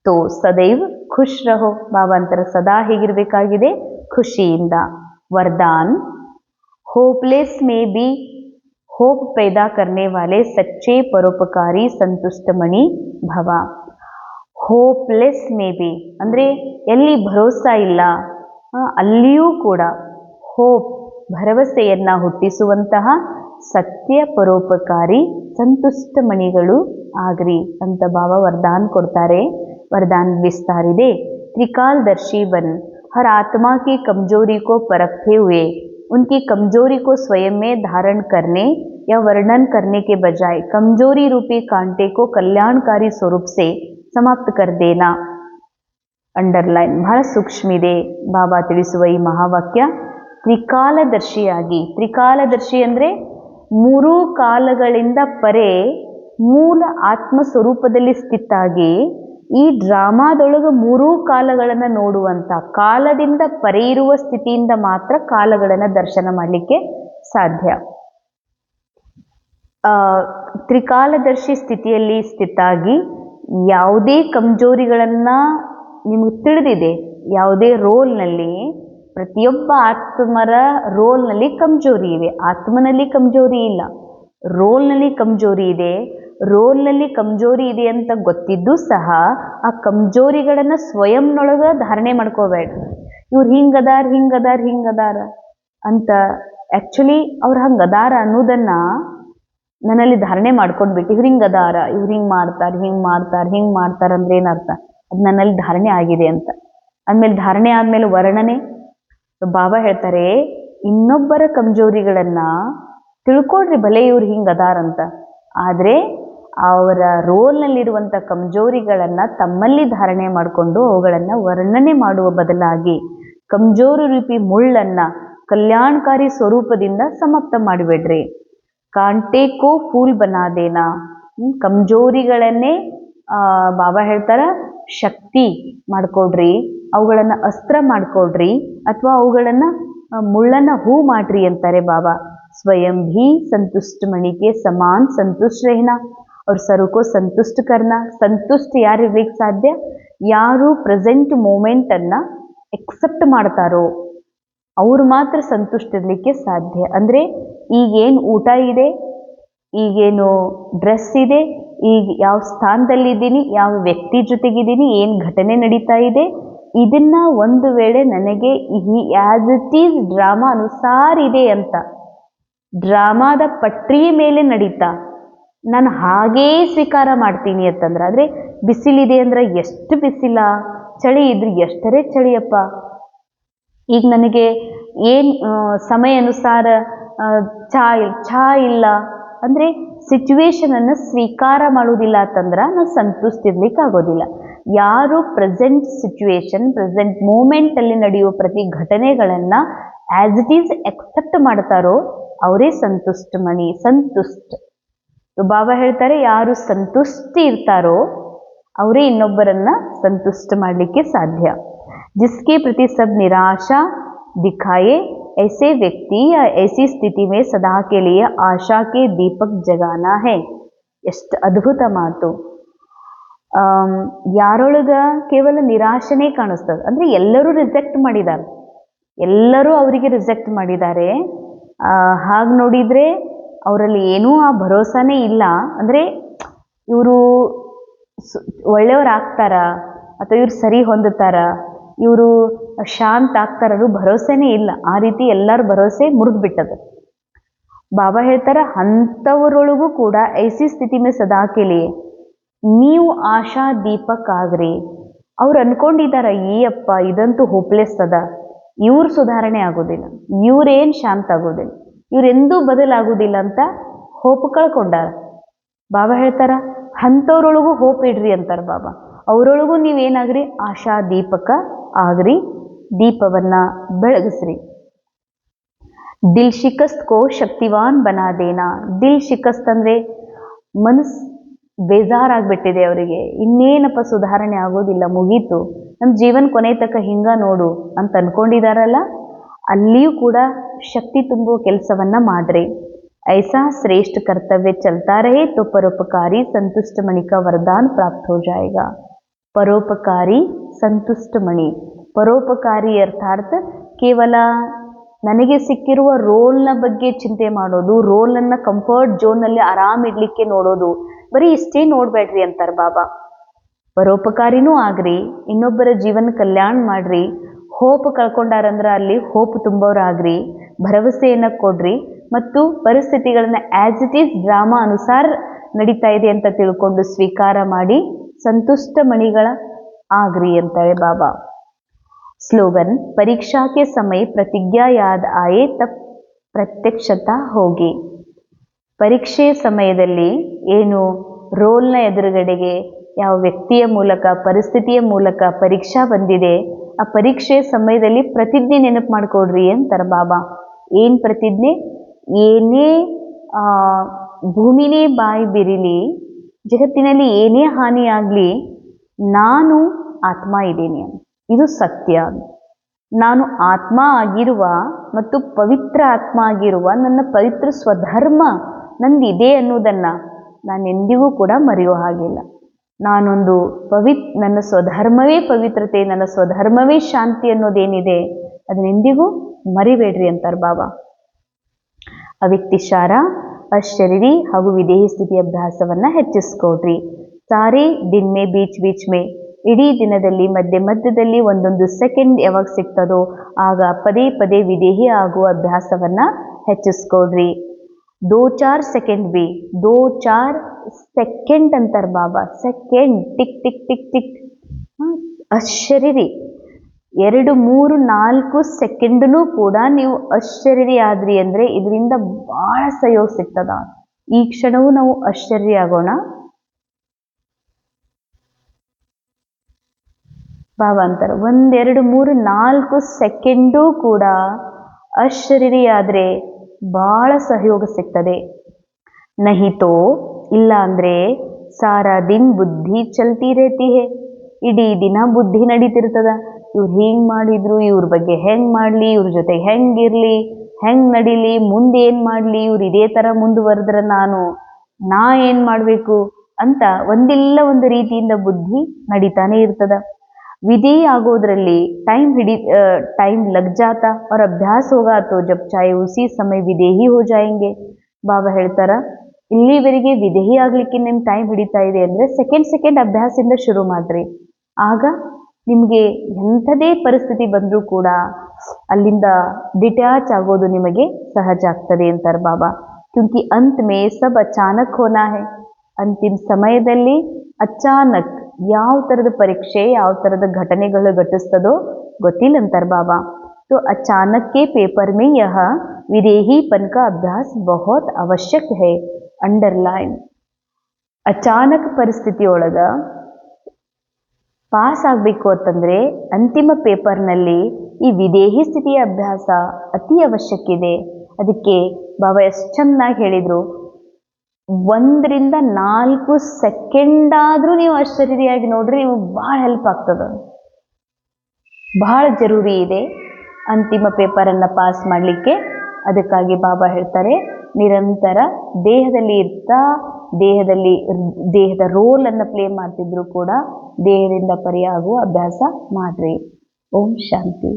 ತೋ ಸದೈವ್ ಖುಷ್ ರಹೋ, ಬಾಬಾ ಅಂತಾರೆ ಸದಾ ಹೇಗಿರಬೇಕಾಗಿದೆ, ಖುಷಿಯಿಂದ. ವರದಾನ್, होपलेस में भी होप पैदा करने वाले सच्चे परोपकारी संतुष्ट मणि भव. ಹೋಪ್ಲೆಸ್ ಮೇ ಬಿ ಅಂದರೆ ಎಲ್ಲಿ ಭರೋಸಾ ಇಲ್ಲ ಅಲ್ಲಿಯೂ ಕೂಡ ಹೋಪ್ ಭರವಸೆಯನ್ನು ಹುಟ್ಟಿಸುವಂತಹ ಸತ್ಯ ಪರೋಪಕಾರಿ ಸಂತುಷ್ಟ ಮಣಿಗಳು ಆಗ್ರಿ ಅಂತ ಬಾಬಾ ವರದಾನ್ ಕೊಡ್ತಾರೆ. ವರದಾನ್ ವಿಸ್ತಾರಿದೆ. त्रिकालदर्शी बन, हर आत्मा की कमजोरी को परखते हुए उनकी कमजोरी को स्वयं में धारण करने या वर्णन करने के बजाय कमजोरी रूपी कांटे को कल्याणकारी स्वरूप से समाप्त कर देना. ಅಂಡರ್ಲೈನ್, ಬಹಳ ಸೂಕ್ಷ್ಮ ಇದೆ ಬಾಬಾ ತಿಳಿಸುವ ಈ ಮಹಾವಾಕ್ಯ. ತ್ರಿಕಾಲದರ್ಶಿಯಾಗಿ, ತ್ರಿಕಾಲದರ್ಶಿ ಅಂದರೆ ಮೂರೂ ಕಾಲಗಳಿಂದ ಪರೆ ಮೂಲ ಆತ್ಮ ಸ್ವರೂಪದಲ್ಲಿ ಸ್ಥಿತಾಗಿ ಈ ಡ್ರಾಮಾದೊಳಗೆ ಮೂರೂ ಕಾಲಗಳನ್ನು ನೋಡುವಂಥ, ಕಾಲದಿಂದ ಪರೆ ಇರುವ ಸ್ಥಿತಿಯಿಂದ ಮಾತ್ರ ಕಾಲಗಳನ್ನು ದರ್ಶನ ಮಾಡಲಿಕ್ಕೆ ಸಾಧ್ಯ. ತ್ರಿಕಾಲದರ್ಶಿ ಸ್ಥಿತಿಯಲ್ಲಿ ಸ್ಥಿತಾಗಿ ಯಾವುದೇ ಕಮಜೋರಿಗಳನ್ನು ನಿಮಗೆ ತಿಳಿದಿದೆ, ಯಾವುದೇ ರೋಲ್ನಲ್ಲಿ, ಪ್ರತಿಯೊಬ್ಬ ಆತ್ಮರ ರೋಲ್ನಲ್ಲಿ ಕಮಜೋರಿ ಇವೆ, ಆತ್ಮನಲ್ಲಿ ಕಮಜೋರಿ ಇಲ್ಲ, ರೋಲ್ನಲ್ಲಿ ಕಮಜೋರಿ ಇದೆ. ರೋಲ್ನಲ್ಲಿ ಕಮಜೋರಿ ಇದೆ ಅಂತ ಗೊತ್ತಿದ್ದು ಸಹ ಆ ಕಮಜೋರಿಗಳನ್ನು ಸ್ವಯಂನೊಳಗೆ ಧಾರಣೆ ಮಾಡ್ಕೋಬೇಡ. ಇವ್ರು ಹಿಂಗದಾರ ಹಿಂಗದಾರ ಹಿಂಗದಾರ ಅಂತ ಆ್ಯಕ್ಚುಲಿ ಅವ್ರು ಹಂಗದಾರ ಅನ್ನೋದನ್ನು ನನ್ನಲ್ಲಿ ಧಾರಣೆ ಮಾಡ್ಕೊಂಡ್ಬಿಟ್ಟು ಇವ್ರು ಹಿಂಗದಾರ, ಇವ್ರು ಹಿಂಗೆ ಮಾಡ್ತಾರೆ, ಹಿಂಗೆ ಮಾಡ್ತಾರೆ, ಹಿಂಗೆ ಮಾಡ್ತಾರೆ ಅಂದ್ರೆ ಏನರ್ಥ, ಅದು ನನ್ನಲ್ಲಿ ಧಾರಣೆ ಆಗಿದೆ ಅಂತ. ಅಂದಮೇಲೆ ಧಾರಣೆ ಆದಮೇಲೆ ವರ್ಣನೆ. ಬಾಬಾ ಹೇಳ್ತಾರೆ ಇನ್ನೊಬ್ಬರ ಕಮಜೋರಿಗಳನ್ನು ತಿಳ್ಕೊಳ್ರಿ, ಭಲೆ ಇವ್ರು ಹಿಂಗೆ ಅದಾರಂತ, ಆದರೆ ಅವರ ರೋಲ್ನಲ್ಲಿರುವಂಥ ಕಮಜೋರಿಗಳನ್ನು ತಮ್ಮಲ್ಲಿ ಧಾರಣೆ ಮಾಡಿಕೊಂಡು ಅವುಗಳನ್ನು ವರ್ಣನೆ ಮಾಡುವ ಬದಲಾಗಿ ಕಮಜೋರು ರೂಪಿ ಮುಳ್ಳನ್ನು ಕಲ್ಯಾಣಕಾರಿ ಸ್ವರೂಪದಿಂದ ಸಮಾಪ್ತ ಮಾಡಿಬಿಡ್ರಿ. ಕಾಂಟೇಕೋ ಫೂಲ್ ಬನಾದೇನಾ, ಕಮಜೋರಿಗಳನ್ನೇ ಬಾಬಾ ಹೇಳ್ತಾರ ಶಕ್ತಿ ಮಾಡ್ಕೊಡ್ರಿ, ಅವುಗಳನ್ನು ಅಸ್ತ್ರ ಮಾಡ್ಕೊಡ್ರಿ, ಅಥವಾ ಅವುಗಳನ್ನು ಮುಳ್ಳನ್ನು ಹೂ ಮಾಡ್ರಿ ಅಂತಾರೆ ಬಾಬಾ. स्वयं भी संतुष्ट मणि के समान संतुष्ट रहना और सर्व को संतुष्ट करना. संतुष्ट ಯಾರು ಇರ್ಲಿಕ್ಕೆ ಸಾಧ್ಯ? ಯಾರು ಪ್ರೆಸೆಂಟ್ ಮೂಮೆಂಟನ್ನು ಎಕ್ಸೆಪ್ಟ್ ಮಾಡ್ತಾರೋ ಅವರು ಮಾತ್ರ ಸಂತುಷ್ಟ ಇರಲಿಕ್ಕೆ ಸಾಧ್ಯ. ಅಂದರೆ ಈಗೇನು ಊಟ ಇದೆ, ಈಗೇನು ಡ್ರೆಸ್ ಇದೆ, ಈಗ ಯಾವ ಸ್ಥಾನದಲ್ಲಿದ್ದೀನಿ, ಯಾವ ವ್ಯಕ್ತಿ ಜೊತೆಗಿದ್ದೀನಿ, ಏನು ಘಟನೆ ನಡೀತಾ ಇದೆ, ಇದನ್ನ ಒಂದು ವೇಳೆ ನನಗೆ ಆ್ಯಸ್ ಇಟ್ ಈಸ್ ಡ್ರಾಮಾ ಅನುಸಾರ ಇದೆ ಅಂತ, ಡ್ರಾಮಾದ ಪಟ್ರಿಯ ಮೇಲೆ ನಡೀತಾ ನಾನು ಹಾಗೇ ಸ್ವೀಕಾರ ಮಾಡ್ತೀನಿ ಅಂತಂದ್ರೆ, ಆದರೆ ಬಿಸಿಲಿದೆ ಅಂದ್ರೆ ಎಷ್ಟು ಬಿಸಿಲ, ಚಳಿ ಇದ್ರೆ ಎಷ್ಟರೇ ಚಳಿಯಪ್ಪ, ಈಗ ನನಗೆ ಏನು ಸಮಯ ಅನುಸಾರ ಚಹಾ ಇಲ್ಲ ಅಂದರೆ ಸಿಚುವೇಶನನ್ನು ಸ್ವೀಕಾರ ಮಾಡುವುದಿಲ್ಲ ಅಂತಂದ್ರೆ ನಾವು ಸಂತುಷ್ಟ ಇರ್ಲಿಕ್ಕೆ ಆಗೋದಿಲ್ಲ. ಯಾರು ಪ್ರೆಸೆಂಟ್ ಸಿಚುವೇಶನ್, ಪ್ರೆಸೆಂಟ್ ಮೂಮೆಂಟಲ್ಲಿ ನಡೆಯುವ ಪ್ರತಿ ಘಟನೆಗಳನ್ನು ಆ್ಯಸ್ ಇಟ್ ಈಸ್ ಎಕ್ಸೆಪ್ಟ್ ಮಾಡ್ತಾರೋ ಅವರೇ ಸಂತುಷ್ಟ ಮಣಿ, ಸಂತುಷ್ಟ. ಬಾಬಾ ಹೇಳ್ತಾರೆ ಯಾರು ಸಂತುಷ್ಟಿ ಇರ್ತಾರೋ ಅವರೇ ಇನ್ನೊಬ್ಬರನ್ನ ಸಂತುಷ್ಟ ಮಾಡಲಿಕ್ಕೆ ಸಾಧ್ಯ. जिसके प्रति सब निराशा दिखाए ऐसे व्यक्ति या ऐसी स्थिति में सदा के लिए आशा के दीपक जगाना है. ಎಷ್ಟು ಅದ್ಭುತ ಮಾತು. ಯಾರೊಳಗ ಕೇವಲ ನಿರಾಶನೇ ಕಾಣಿಸ್ತದೆ ಅಂದರೆ ಎಲ್ಲರೂ ರಿಜೆಕ್ಟ್ ಮಾಡಿದ್ದಾರೆ, ಎಲ್ಲರೂ ಅವರಿಗೆ ರಿಜೆಕ್ಟ್ ಮಾಡಿದ್ದಾರೆ. ಹಾಗೆ ನೋಡಿದರೆ ಅವರಲ್ಲಿ ಏನೂ ಆ ಭರೋಸಾನೇ ಇಲ್ಲ. ಅಂದರೆ ಇವರು ಒಳ್ಳೆಯವರಾಗ್ತಾರ ಅಥವಾ ಇವ್ರು ಸರಿ ಹೊಂದುತ್ತಾರ, ಇವರು ಶಾಂತ ಆಗ್ತಾರದು ಭರೋಸೆನೇ ಇಲ್ಲ. ಆ ರೀತಿ ಎಲ್ಲರ ಭರೋಸೆ ಮುರಿದ್ಬಿಟ್ಟದು. ಬಾಬಾ ಹೇಳ್ತಾರೆ ಅಂಥವರೊಳಗೂ ಕೂಡ ಐಸಿ ಸ್ಥಿತಿ ಮೇ ಸದಾ ಕೇಳಿ ನೀವು ಆಶಾ ದೀಪಕ್ ಆಗ್ರಿ. ಅವ್ರು ಅನ್ಕೊಂಡಿದ್ದಾರೆ ಈ ಅಪ್ಪ ಇದಂತೂ ಹೋಪ್ಲೆಸ್ ಅದ, ಇವ್ರು ಸುಧಾರಣೆ ಆಗೋದಿಲ್ಲ, ಇವ್ರೇನು ಶಾಂತ ಆಗೋದಿಲ್ಲ, ಇವರೆಂದೂ ಬದಲಾಗುವುದಿಲ್ಲ ಅಂತ ಹೋಪ್ ಕಳ್ಕೊಂಡಾರ. ಬಾಬಾ ಹೇಳ್ತಾರ ಅಂಥವ್ರೊಳಗೂ ಹೋಪ್ ಇಡ್ರಿ ಅಂತಾರೆ ಬಾಬಾ. ಅವರೊಳಗೂ ನೀವೇನಾಗ್ರಿ ಆಶಾ ದೀಪಕ ಆಗ್ರಿ, ದೀಪವನ್ನ ಬೆಳಗಿಸ್ರಿ. ದಿಲ್ ಶಿಕಸ್ತ್ ಕೋ ಶಕ್ತಿವಾನ್ ಬನಾ ದೇನಾ. ದಿಲ್ ಶಿಕಸ್ತ್ ಅಂದ್ರೆ ಮನಸ್ಸು ಬೇಜಾರಾಗ್ಬಿಟ್ಟಿದೆ ಅವರಿಗೆ, ಇನ್ನೇನಪ್ಪ ಸುಧಾರಣೆ ಆಗೋದಿಲ್ಲ, ಮುಗೀತು, ನಮ್ಮ ಜೀವನ ಕೊನೆ ತಕ್ಕ ಹಿಂಗ ನೋಡು ಅಂತ ಅನ್ಕೊಂಡಿದಾರಲ್ಲ, ಅಲ್ಲಿಯೂ ಕೂಡ ಶಕ್ತಿ ತುಂಬುವ ಕೆಲಸವನ್ನ ಮಾಡ್ರಿ. ऐसा श्रेष्ठ कर्तव्य चलता रहे तो परोपकारी संतुष्ट मणि का वरदान प्राप्त हो जाएगा. ಪರೋಪಕಾರಿ ಸಂತುಷ್ಟ ಮಣಿ. ಪರೋಪಕಾರಿ ಅರ್ಥಾತ್ ಕೇವಲ ನನಗೆ ಸಿಕ್ಕಿರುವ ರೋಲ್ನ ಬಗ್ಗೆ ಚಿಂತೆ ಮಾಡೋದು, ರೋಲನ್ನು ಕಂಫರ್ಟ್ ಝೋನ್ನಲ್ಲಿ ಆರಾಮ್ ಇಡ್ಲಿಕ್ಕೆ ನೋಡೋದು, ಬರೀ ಇಷ್ಟೇ ನೋಡಬೇಡ್ರಿ ಅಂತಾರೆ ಬಾಬಾ. ಪರೋಪಕಾರಿನೂ ಆಗ್ರಿ, ಇನ್ನೊಬ್ಬರ ಜೀವನ ಕಲ್ಯಾಣ ಮಾಡ್ರಿ, ಹೋಪ್ ಕಳ್ಕೊಂಡಾರಂದ್ರೆ ಅಲ್ಲಿ ಹೋಪ್ ತುಂಬೋರಾಗ್ರಿ, ಭರವಸೆಯನ್ನು ಕೊಡ್ರಿ, ಮತ್ತು ಪರಿಸ್ಥಿತಿಗಳನ್ನ ಆಸ್ ಇಟ್ ಈಸ್ ಡ್ರಾಮಾ ಅನುಸಾರ ನಡೀತಾ ಇದೆ ಅಂತ ತಿಳ್ಕೊಂಡು ಸ್ವೀಕಾರ ಮಾಡಿ ಸಂತುಷ್ಟ ಮಣಿಗಳ ಆಗ್ರಿ ಅಂತಾರೆ ಬಾಬಾ. ಸ್ಲೋಗನ್ ಪರೀಕ್ಷಾ ಕೆ ಸಮಯ ಪ್ರತಿಜ್ಞಾ ಯಾದ್ ಆಯೆ ತಬ್ ಪ್ರತ್ಯಕ್ಷತಾ ಹೋಗಿ. ಪರೀಕ್ಷೆಯ ಸಮಯದಲ್ಲಿ ಏನು ರೋಲ್ನ ಎದುರುಗಡೆಗೆ ಯಾವ ವ್ಯಕ್ತಿಯ ಮೂಲಕ, ಪರಿಸ್ಥಿತಿಯ ಮೂಲಕ ಪರೀಕ್ಷಾ ಬಂದಿದೆ, ಆ ಪರೀಕ್ಷೆಯ ಸಮಯದಲ್ಲಿ ಪ್ರತಿಜ್ಞೆ ನೆನಪು ಮಾಡ್ಕೊಡ್ರಿ ಅಂತಾರೆ ಬಾಬಾ. ಏನು ಪ್ರತಿಜ್ಞೆ? ಏನೇ ಭೂಮಿನೇ ಬಾಯಿ ಬಿರಿಲಿ, ಜಗತ್ತಿನಲ್ಲಿ ಏನೇ ಹಾನಿಯಾಗಲಿ, ನಾನು ಆತ್ಮ ಇದ್ದೀನಿ, ಇದು ಸತ್ಯ. ನಾನು ಆತ್ಮ ಆಗಿರುವ ಮತ್ತು ಪವಿತ್ರ ಆತ್ಮ ಆಗಿರುವ ನನ್ನ ಪವಿತ್ರ ಸ್ವಧರ್ಮ ನಂದಿದೆ ಅನ್ನೋದನ್ನು ನಾನು ಎಂದಿಗೂ ಕೂಡ ಮರೆಯೋ ಹಾಗಿಲ್ಲ. ನಾನೊಂದು ನನ್ನ ಸ್ವಧರ್ಮವೇ ಪವಿತ್ರತೆ, ನನ್ನ ಸ್ವಧರ್ಮವೇ ಶಾಂತಿ ಅನ್ನೋದೇನಿದೆ ಅದನ್ನೆಂದಿಗೂ ಮರಿಬೇಡ್ರಿ ಅಂತಾರೆ ಬಾಬಾ. ಅವ್ಯಕ್ತಿಸಾರ ಅಶರೀರಿ ಹಾಗೂ ವಿದೇಹಿ ಸ್ಥಿತಿ ಅಭ್ಯಾಸವನ್ನು ಹೆಚ್ಚಿಸ್ಕೊಡ್ರಿ. ಸಾರಿ ದಿನ್ ಮೇ ಬೀಚ್ ಮೇ, ಇಡೀ ದಿನದಲ್ಲಿ ಮಧ್ಯ ಮಧ್ಯದಲ್ಲಿ ಒಂದೊಂದು ಸೆಕೆಂಡ್ ಯಾವಾಗ ಸಿಗ್ತದೋ ಆಗ ಪದೇ ಪದೇ ವಿದೇಹಿ ಆಗುವ ಅಭ್ಯಾಸವನ್ನು ಹೆಚ್ಚಿಸ್ಕೊಡ್ರಿ. 2-4 ಸೆಕೆಂಡ್ ಬಿ, 2-4 ಸೆಕೆಂಡ್ ಅಂತಾರೆ ಬಾಬಾ. Second tick tick tick tick. ಅಶರೀರಿ 2-3-4 ಸೆಕೆಂಡ್ನೂ ಕೂಡ ನೀವು ಅಶ್ಚರ್ಯ ಆದ್ರಿ ಅಂದರೆ ಇದರಿಂದ ಬಹಳ ಸಹಯೋಗ ಸಿಗ್ತದ. ಈ ಕ್ಷಣವೂ ನಾವು ಆಶ್ಚರ್ಯ ಆಗೋಣ. ಬಾಬಾ ಅಂತಾರೆ 1-2-3-4 ಸೆಕೆಂಡೂ ಕೂಡ ಆಶ್ಚರ್ಯ ಆದರೆ ಬಹಳ ಸಹಯೋಗ ಸಿಗ್ತದೆ. ನಹಿತೋ ಇಲ್ಲ ಅಂದರೆ ಸಾರಾ ದಿನ ಬುದ್ಧಿ ಚಲ್ತಿ ರೇತಿ ಹೇ, ಇಡೀ ದಿನ ಬುದ್ಧಿ ನಡೀತಿರ್ತದ. ಇವ್ರು ಹಿಂಗೆ ಮಾಡಿದ್ರು, ಇವ್ರ ಬಗ್ಗೆ ಹೆಂಗೆ ಮಾಡಲಿ, ಇವ್ರ ಜೊತೆಗೆ ಹೆಂಗಿರಲಿ, ಹೆಂಗೆ ನಡೀಲಿ, ಮುಂದೆ ಏನು ಮಾಡಲಿ, ಇವ್ರು ಇದೇ ಥರ ಮುಂದುವರೆದ್ರೆ ನಾ ಏನು ಮಾಡಬೇಕು ಅಂತ ಒಂದಿಲ್ಲ ಒಂದು ರೀತಿಯಿಂದ ಬುದ್ಧಿ ನಡೀತಾನೆ ಇರ್ತದ. ವಿಧೇಯ ಆಗೋದ್ರಲ್ಲಿ ಟೈಮ್ ಲಗ್ ಜಾತಾ और अभ्यास होगा तो जब चाहे उसी समय विदेही हो जाएंगे. ಬಾಬಾ ಹೇಳ್ತಾರ ಇಲ್ಲಿವರೆಗೆ ವಿದೇಹಿ ಆಗ್ಲಿಕ್ಕೆ ನಿಮ್ಮ ಟೈಮ್ ಹಿಡಿತಾ ಇದೆ ಅಂದರೆ ಸೆಕೆಂಡ್ ಅಭ್ಯಾಸದಿಂದ ಶುರು ಮಾಡ್ರಿ. ಆಗ ನಿಮಗೆ ಎಂಥದೇ ಪರಿಸ್ಥಿತಿ ಬಂದರೂ ಕೂಡ ಅಲ್ಲಿಂದ ಡಿಟ್ಯಾಚ್ ಆಗೋದು ನಿಮಗೆ ಸಹಜ ಆಗ್ತದೆ ಅಂತಾರೆ ಬಾಬಾ. ಕ್ಯೂಂಕಿ ಅಂತ್ ಮೇ ಸಬ್ ಅಚಾನಕ್ ಹೋನಾ ಹೈ. ಅಂತಿಮ ಸಮಯದಲ್ಲಿ ಅಚಾನಕ್ ಯಾವ ಥರದ ಪರೀಕ್ಷೆ, ಯಾವ ಥರದ ಘಟನೆಗಳು ಘಟಿಸ್ತದೋ ಗೊತ್ತಿಲ್ಲ ಅಂತಾರೆ ಬಾಬಾ. तो अचानक के पेपर में यह विदेहीपन का अभ्यास बहुत आवश्यक है. अंडरलाइन. ಅಚಾನಕ್ ಪರಿಸ್ಥಿತಿ ಒಳಗ ಪಾಸ್ ಆಗಬೇಕು ಅಂತಂದರೆ ಅಂತಿಮ ಪೇಪರ್ನಲ್ಲಿ ಈ ವಿದೇಹಿ ಸ್ಥಿತಿಯ ಅಭ್ಯಾಸ ಅತಿ ಅವಶ್ಯಕ ಇದೆ. ಅದಕ್ಕೆ ಬಾಬಾ ಎಷ್ಟು ಚೆನ್ನಾಗಿ ಹೇಳಿದರು, 1-4 ಸೆಕೆಂಡ್ ಆದರೂ ನೀವು ಆಶ್ಚರ್ಯವಾಗಿ ನೋಡ್ರಿ, ನಿಮಗೆ ಭಾಳ ಹೆಲ್ಪ್ ಆಗ್ತದೆ. ಬಹಳ ಜರೂರಿ ಇದೆ ಅಂತಿಮ ಪೇಪರನ್ನು ಪಾಸ್ ಮಾಡಲಿಕ್ಕೆ. ಅದಕ್ಕಾಗಿ ಬಾಬಾ ಹೇಳ್ತಾರೆ ನಿರಂತರ ದೇಹದ ರೋಲನ್ನು ಪ್ಲೇ ಮಾಡ್ತಿದ್ರು ಕೂಡ ದೇಹದಿಂದ ಪರಿಯಾಗುವ ಅಭ್ಯಾಸ ಮಾಡ್ರಿ. ಓಂ ಶಾಂತಿ.